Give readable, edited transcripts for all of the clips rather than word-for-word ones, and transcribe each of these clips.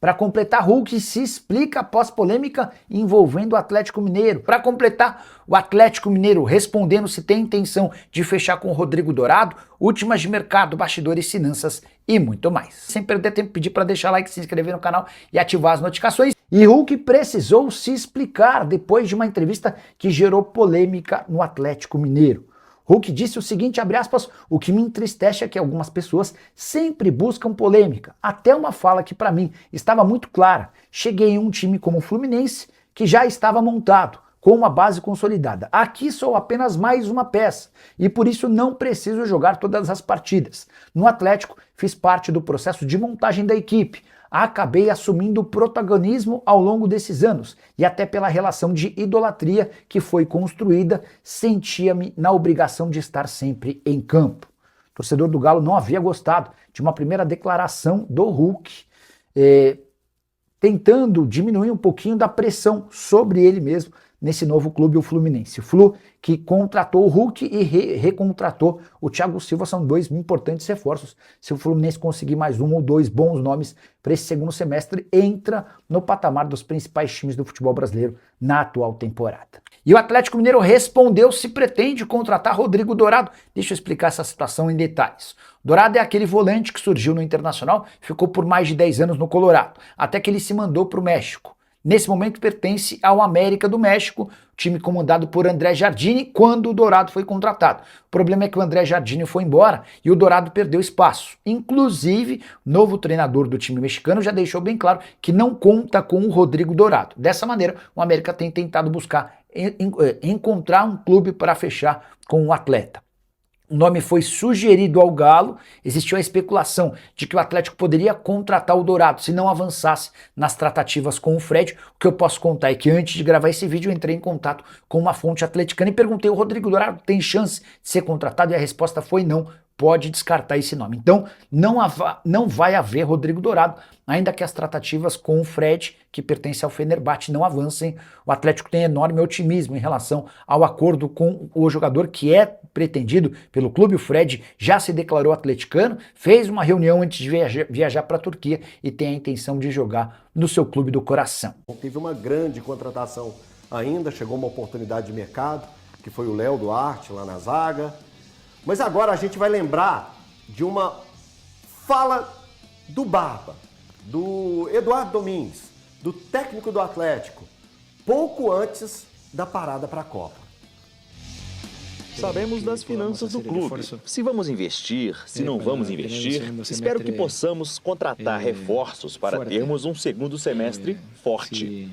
Para completar, Hulk se explica após polêmica envolvendo o Atlético Mineiro. Para completar, o Atlético Mineiro respondendo se tem intenção de fechar com o Rodrigo Dourado, últimas de mercado, bastidores, finanças e muito mais. Sem perder tempo, pedir para deixar like, se inscrever no canal e ativar as notificações. E Hulk precisou se explicar depois de uma entrevista que gerou polêmica no Atlético Mineiro. Hulk disse o seguinte, abre aspas, o que me entristece é que algumas pessoas sempre buscam polêmica. Até uma fala que para mim estava muito clara. Cheguei em um time como o Fluminense que já estava montado, com uma base consolidada. Aqui sou apenas mais uma peça e por isso não preciso jogar todas as partidas. No Atlético fiz parte do processo de montagem da equipe. Acabei assumindo o protagonismo ao longo desses anos e até pela relação de idolatria que foi construída, sentia-me na obrigação de estar sempre em campo. O torcedor do Galo não havia gostado de uma primeira declaração do Hulk, tentando diminuir um pouquinho da pressão sobre ele mesmo nesse novo clube, o Fluminense. O Flu que contratou o Hulk e recontratou o Thiago Silva, são dois importantes reforços. Se o Fluminense conseguir mais um ou dois bons nomes para esse segundo semestre, entra no patamar dos principais times do futebol brasileiro na atual temporada. E o Atlético Mineiro respondeu se pretende contratar Rodrigo Dourado. Deixa eu explicar essa situação em detalhes. Dourado é aquele volante que surgiu no Internacional, ficou por mais de 10 anos no Colorado, até que ele se mandou para o México. Nesse momento pertence ao América do México, time comandado por André Jardine, quando o Dourado foi contratado. O problema é que o André Jardine foi embora e o Dourado perdeu espaço. Inclusive, o novo treinador do time mexicano já deixou bem claro que não conta com o Rodrigo Dourado. Dessa maneira, o América tem tentado buscar encontrar um clube para fechar com o atleta. O nome foi sugerido ao Galo, existiu a especulação de que o Atlético poderia contratar o Dourado se não avançasse nas tratativas com o Fred. O que eu posso contar é que antes de gravar esse vídeo eu entrei em contato com uma fonte atleticana e perguntei, o Rodrigo Dourado tem chance de ser contratado? E a resposta foi não, pode descartar esse nome. Então não vai haver Rodrigo Dourado, ainda que as tratativas com o Fred, que pertence ao Fenerbahçe, não avancem. O Atlético tem enorme otimismo em relação ao acordo com o jogador que é pretendido pelo clube. O Fred já se declarou atleticano, fez uma reunião antes de viajar para a Turquia e tem a intenção de jogar no seu clube do coração. Teve uma grande contratação ainda, chegou uma oportunidade de mercado, que foi o Léo Duarte lá na zaga. Mas agora a gente vai lembrar de uma fala do Barba, do Eduardo Domingues, do técnico do Atlético, pouco antes da parada para a Copa. Sabemos das finanças do clube, se vamos investir, se não vamos investir. Espero que possamos contratar reforços para termos um segundo semestre forte.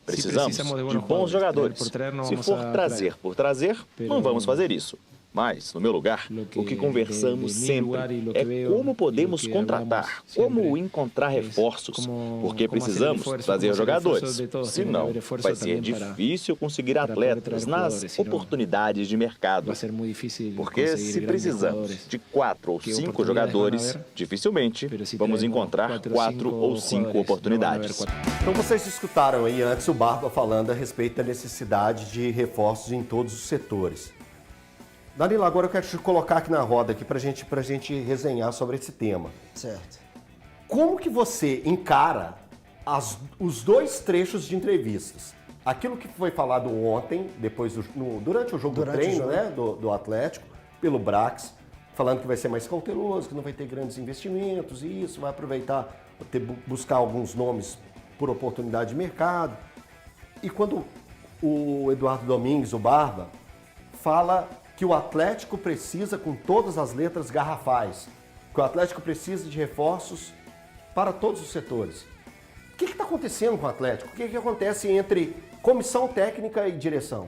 Precisamos de bons jogadores. Se for trazer por trazer, não vamos fazer isso. Mas, no meu lugar, o que conversamos sempre é como podemos contratar, como encontrar reforços, porque precisamos trazer jogadores. Senão, vai ser difícil conseguir atletas nas oportunidades de mercado. Porque se precisamos de 4 ou 5 jogadores, dificilmente vamos encontrar 4 ou 5 oportunidades. Então vocês escutaram aí antes o Barba falando a respeito da necessidade de reforços em todos os setores. Danilo, agora eu quero te colocar aqui na roda aqui pra gente resenhar sobre esse tema. Certo. Como que você encara os dois trechos de entrevistas? Aquilo que foi falado ontem, durante o jogo do treino, né, do Atlético, pelo Brax, falando que vai ser mais cauteloso, que não vai ter grandes investimentos, e isso, vai aproveitar, buscar alguns nomes por oportunidade de mercado. E quando o Eduardo Domingues, o Barba, fala que o Atlético precisa, com todas as letras garrafais, que o Atlético precisa de reforços para todos os setores. O que está acontecendo com o Atlético? O que acontece entre comissão técnica e direção?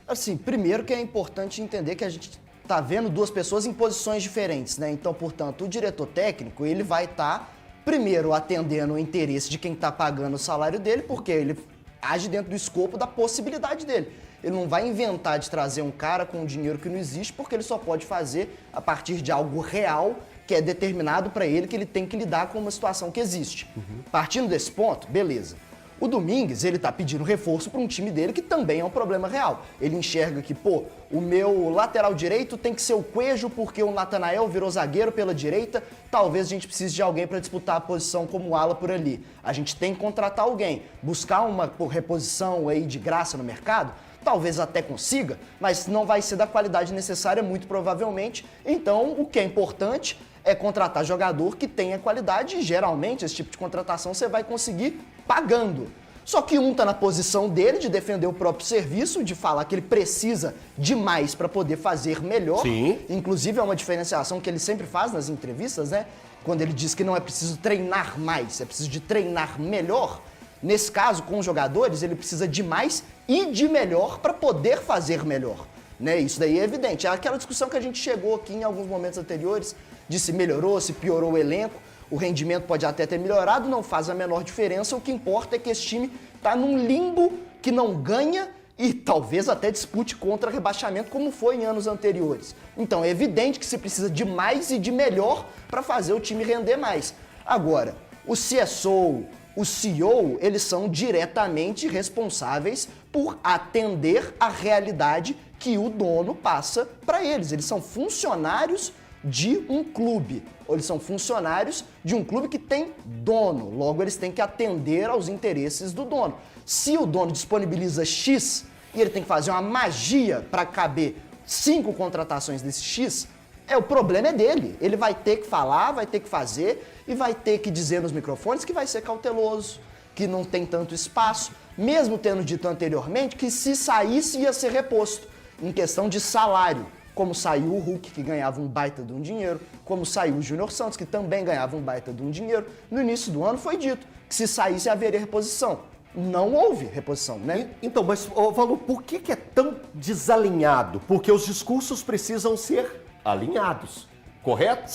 Assim, primeiro que é importante entender que a gente está vendo duas pessoas em posições diferentes, né? Então, portanto, o diretor técnico, ele vai estar, primeiro, atendendo o interesse de quem está pagando o salário dele, porque ele age dentro do escopo da possibilidade dele. Ele não vai inventar de trazer um cara com um dinheiro que não existe, porque ele só pode fazer a partir de algo real que é determinado para ele, que ele tem que lidar com uma situação que existe. Partindo desse ponto, beleza. O Domingues, ele tá pedindo reforço para um time dele que também é um problema real. Ele enxerga que, pô, o meu lateral direito tem que ser o Cuejo porque o Natanael virou zagueiro pela direita, talvez a gente precise de alguém para disputar a posição como ala por ali. A gente tem que contratar alguém, buscar uma reposição aí de graça no mercado, talvez até consiga, mas não vai ser da qualidade necessária, muito provavelmente. Então, o que é importante é contratar jogador que tenha qualidade e, geralmente, esse tipo de contratação você vai conseguir pagando. Só que um tá na posição dele de defender o próprio serviço, de falar que ele precisa de mais para poder fazer melhor. Sim. Inclusive, é uma diferenciação que ele sempre faz nas entrevistas, né? Quando ele diz que não é preciso treinar mais, é preciso de treinar melhor. Nesse caso, com os jogadores, ele precisa de mais e de melhor para poder fazer melhor. Né? Isso daí é evidente. É aquela discussão que a gente chegou aqui em alguns momentos anteriores, de se melhorou, se piorou o elenco. O rendimento pode até ter melhorado, não faz a menor diferença. O que importa é que esse time está num limbo que não ganha e talvez até dispute contra rebaixamento, como foi em anos anteriores. Então é evidente que se precisa de mais e de melhor para fazer o time render mais. Agora, o CSO, o CEO, eles são diretamente responsáveis por atender a realidade que o dono passa para eles. Eles são funcionários de um clube, ou eles são funcionários de um clube que tem dono, logo eles têm que atender aos interesses do dono. Se o dono disponibiliza X e ele tem que fazer uma magia para caber 5 contratações desse X, o problema é dele. Ele vai ter que falar, vai ter que fazer e vai ter que dizer nos microfones que vai ser cauteloso, que não tem tanto espaço, mesmo tendo dito anteriormente que se saísse ia ser reposto em questão de salário. Como saiu o Hulk, que ganhava um baita de um dinheiro, como saiu o Júnior Santos, que também ganhava um baita de um dinheiro. No início do ano foi dito que se saísse haveria reposição. Não houve reposição, né? Então, mas, Valu, por que é tão desalinhado? Porque os discursos precisam ser alinhados, correto?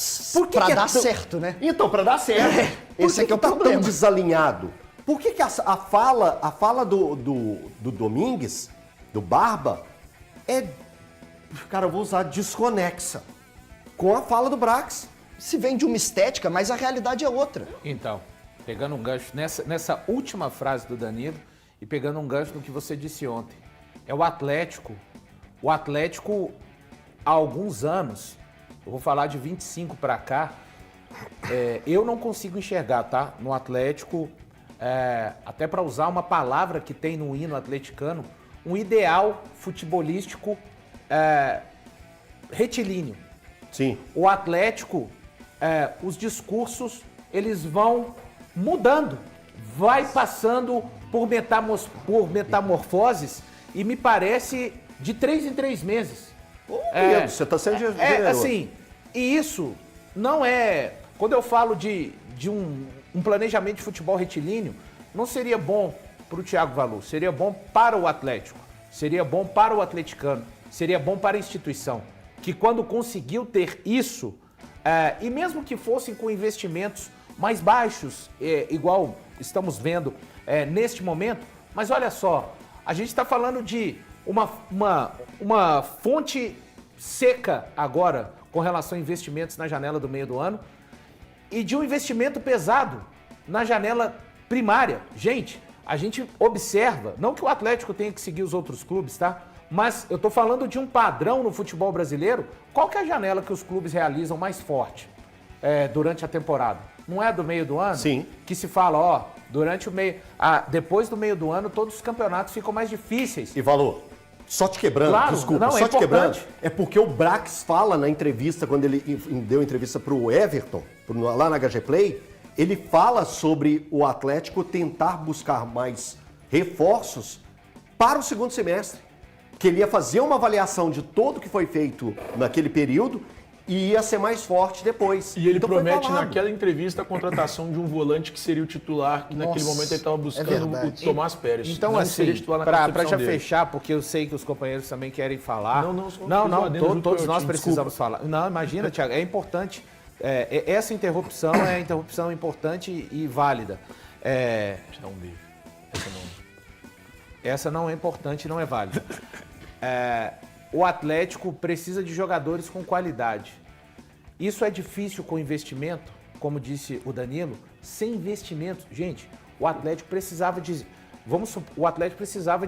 Pra dar certo, né? Então, para dar certo. Esse é que é o tá problema. Tão desalinhado? Por que a fala do Domingues, do Barba, é... Cara, eu vou usar desconexa com a fala do Brax. Se vem de uma estética, mas a realidade é outra. Então, pegando um gancho nessa última frase do Danilo e pegando um gancho no que você disse ontem. É o Atlético. O Atlético, há alguns anos, eu vou falar de 25 para cá, eu não consigo enxergar, tá? No Atlético, até para usar uma palavra que tem no hino atleticano, um ideal futebolístico retilíneo. Sim. O Atlético, os discursos, eles vão mudando, vai passando por metamorfoses e me parece de 3 em 3 meses. Você está sendo generoso. Assim, e isso não é... Quando eu falo de um planejamento de futebol retilíneo, não seria bom para o Thiago Valu, seria bom para o Atlético, seria bom para o atleticano, seria bom para a instituição, que quando conseguiu ter isso, e mesmo que fossem com investimentos mais baixos, igual estamos vendo neste momento, mas olha só, a gente está falando de uma fonte seca agora com relação a investimentos na janela do meio do ano e de um investimento pesado na janela primária. Gente, a gente observa, não que o Atlético tenha que seguir os outros clubes, tá? Mas eu tô falando de um padrão no futebol brasileiro. Qual que é a janela que os clubes realizam mais forte durante a temporada? Não é do meio do ano? Sim. Que se fala, durante o meio... depois do meio do ano, todos os campeonatos ficam mais difíceis. E Valu, só te quebrando, Claro, desculpa, não, só te quebrando. importante. É porque o Brax fala na entrevista, quando ele deu entrevista pro Everton, lá na HG Play, ele fala sobre o Atlético tentar buscar mais reforços para o segundo semestre. Que ele ia fazer uma avaliação de tudo que foi feito naquele período e ia ser mais forte depois. E ele então promete naquela entrevista a contratação de um volante que seria o titular, que naquele momento ele estava buscando o Tomás Pérez. Então, não assim, seria titular na para concepção já dele. fechar, porque eu sei que os companheiros também querem falar. Não, todos nós precisamos falar. Não, imagina, Thiago, é importante. Essa interrupção é interrupção importante e válida. Dá um beijo. Essa não é importante e não é válida. O Atlético precisa de jogadores com qualidade. Isso é difícil com investimento, como disse o Danilo, sem investimento. Gente, o Atlético precisava de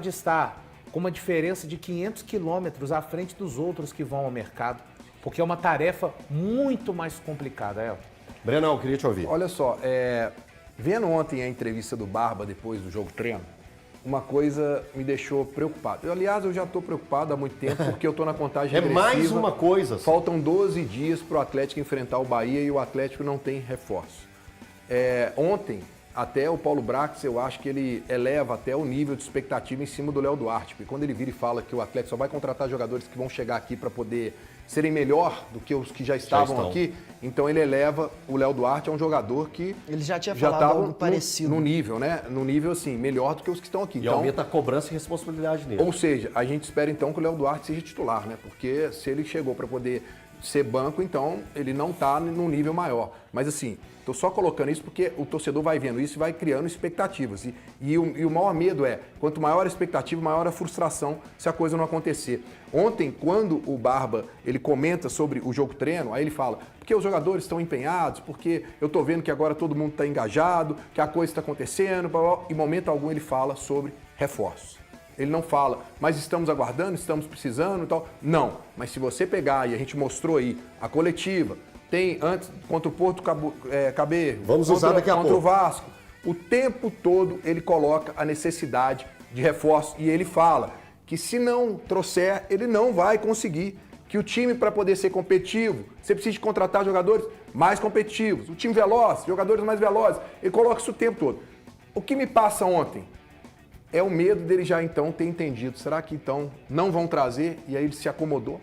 estar com uma diferença de 500 quilômetros à frente dos outros que vão ao mercado, porque é uma tarefa muito mais complicada, Elton. Brenão, queria te ouvir. Olha só, vendo ontem a entrevista do Barba depois do jogo treino, uma coisa me deixou preocupado. Aliás, eu já estou preocupado há muito tempo porque eu estou na contagem regressiva. Mais uma coisa. Faltam 12 dias para o Atlético enfrentar o Bahia e o Atlético não tem reforço. Ontem, até o Paulo Brax, eu acho que ele eleva até o nível de expectativa em cima do Léo Duarte. Porque quando ele vira e fala que o Atlético só vai contratar jogadores que vão chegar aqui para poder serem melhor do que os que já estavam aqui, então ele eleva o Léo Duarte a um jogador que ele já tinha falado algo parecido. No nível, né? No nível, assim, melhor do que os que estão aqui. E então, aumenta a cobrança e responsabilidade nele. Ou seja, a gente espera então que o Léo Duarte seja titular, né? Porque se ele chegou para poder ser banco, então ele não está num nível maior. Mas assim, estou só colocando isso porque o torcedor vai vendo isso e vai criando expectativas. E o maior medo é, quanto maior a expectativa, maior a frustração se a coisa não acontecer. Ontem, quando o Barba ele comenta sobre o jogo treino, aí ele fala, porque os jogadores estão empenhados, porque eu estou vendo que agora todo mundo está engajado, que a coisa está acontecendo, em momento algum ele fala sobre reforços. Ele não fala, mas estamos aguardando, estamos precisando e tal. Não, mas se você pegar, e a gente mostrou aí, a coletiva, tem antes contra o Porto Cabelo, vamos usar daqui a pouco. Contra o Vasco, o tempo todo ele coloca a necessidade de reforço e ele fala que se não trouxer, ele não vai conseguir. Que o time, para poder ser competitivo, você precisa de contratar jogadores mais competitivos. O time veloz, jogadores mais velozes. Ele coloca isso o tempo todo. O que me passa ontem é o medo dele já então ter entendido. Será que então não vão trazer? E aí ele se acomodou.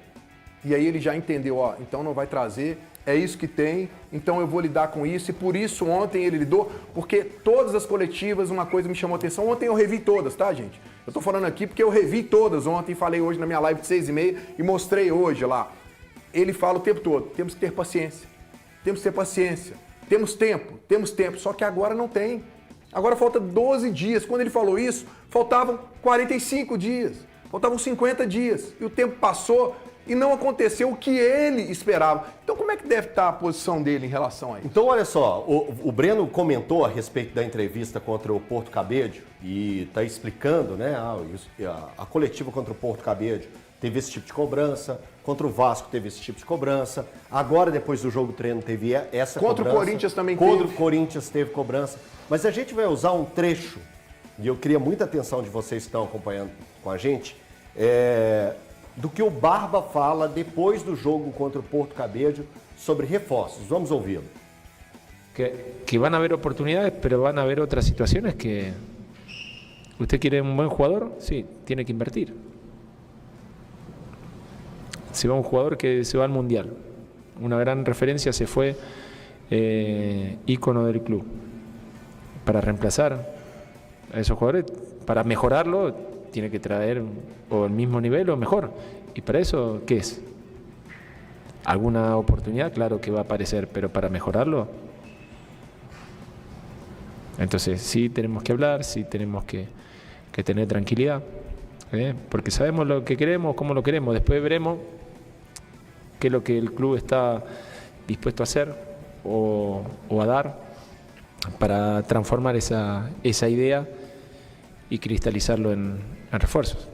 E aí ele já entendeu, ó, então não vai trazer, é isso que tem, então eu vou lidar com isso. E por isso ontem ele lidou, porque todas as coletivas, uma coisa me chamou a atenção. Ontem eu revi todas, tá, gente? Eu tô falando aqui porque eu revi todas ontem, falei hoje na minha live de 6h30 e mostrei hoje lá. Ele fala o tempo todo, temos que ter paciência, temos que ter paciência, temos tempo, só que agora não tem. Agora falta 12 dias. Quando ele falou isso, faltavam 45 dias, faltavam 50 dias. E o tempo passou e não aconteceu o que ele esperava. Então como é que deve estar a posição dele em relação a isso? Então olha só, o Breno comentou a respeito da entrevista contra o Porto Cabedelo e está explicando, né, a coletiva contra o Porto Cabedelo teve esse tipo de cobrança, contra o Vasco teve esse tipo de cobrança, agora depois do jogo treino teve essa contra cobrança. O Corinthians também teve. Contra o Corinthians teve cobrança. Mas a gente vai usar um trecho, e eu queria muita atenção de vocês que estão acompanhando com a gente, do que o Barba fala depois do jogo contra o Porto Cabedelo sobre reforços. Vamos ouvi-lo. Que van a haber oportunidades, pero van a haber otras situaciones que usted quiere un buen jugador, sí, tiene que invertir. Se va un jugador que se va al Mundial, una gran referencia, se fue ícono del club. Para reemplazar a esos jugadores, para mejorarlo, tiene que traer o el mismo nivel o mejor. ¿Y para eso qué es? ¿Alguna oportunidad? Claro que va a aparecer, pero para mejorarlo. Entonces sí tenemos que hablar, sí tenemos que tener tranquilidad, porque sabemos lo que queremos, cómo lo queremos. Después veremos qué es lo que el club está dispuesto a hacer o a dar para transformar esa idea y cristalizarlo en refuerzos.